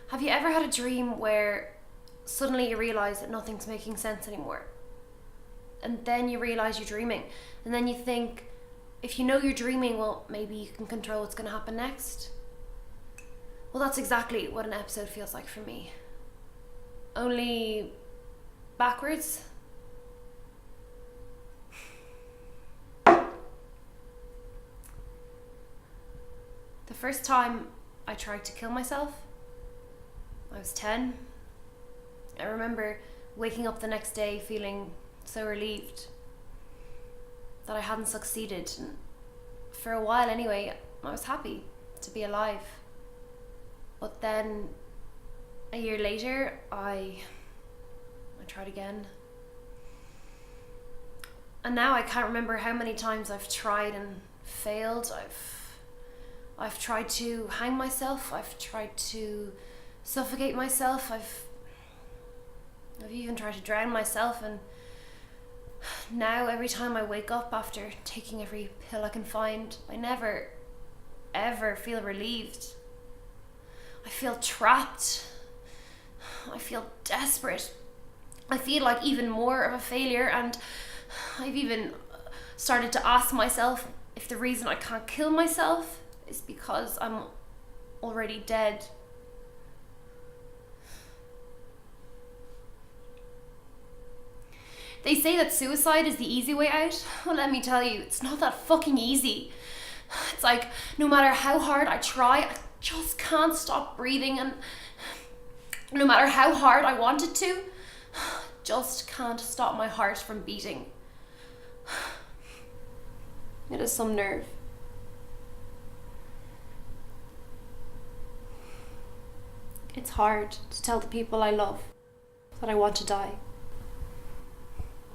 Have you ever had a dream where suddenly you realise that nothing's making sense anymore? And then you realise you're dreaming. And then you think, if you know you're dreaming, well, maybe you can control what's going to happen next. Well, that's exactly what an episode feels like for me. Only backwards. The first time I tried to kill myself, I was 10. I remember waking up the next day feeling so relieved that I hadn't succeeded. And for a while anyway, I was happy to be alive. But then a year later, I tried again. And now I can't remember how many times I've tried and failed. I've tried to hang myself. I've tried to suffocate myself. I've even tried to drown myself. And now every time I wake up after taking every pill I can find, I never, ever feel relieved. I feel trapped. I feel desperate. I feel like even more of a failure, and I've even started to ask myself if the reason I can't kill myself is because I'm already dead. They say that suicide is the easy way out. Well, let me tell you, it's not that fucking easy. It's like, no matter how hard I try, I just can't stop breathing, and no matter how hard I wanted to, just can't stop my heart from beating. It is some nerve. It's hard to tell the people I love that I want to die.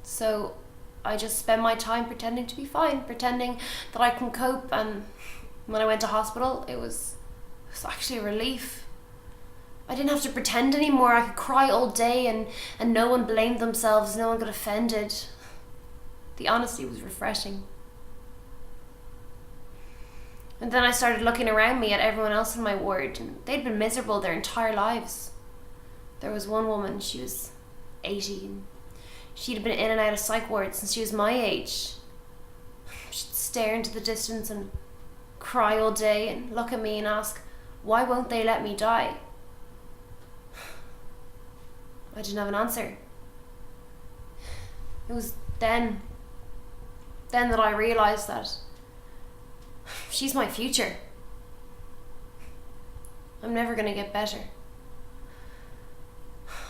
So I just spend my time pretending to be fine, pretending that I can cope. And when I went to hospital, it was actually a relief. I didn't have to pretend anymore. I could cry all day and no one blamed themselves, no one got offended. The honesty was refreshing. And then I started looking around me at everyone else in my ward, and they'd been miserable their entire lives. There was one woman, she was 80, and she'd been in and out of psych wards since she was my age. She'd stare into the distance and cry all day and look at me and ask, why won't they let me die? I didn't have an answer. It was then that I realised that she's my future. I'm never going to get better.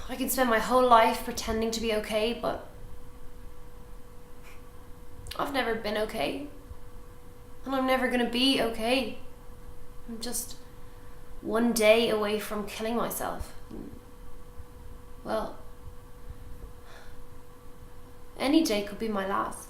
I can spend my whole life pretending to be okay, but I've never been okay. And I'm never going to be okay. I'm just one day away from killing myself. Well, any day could be my last.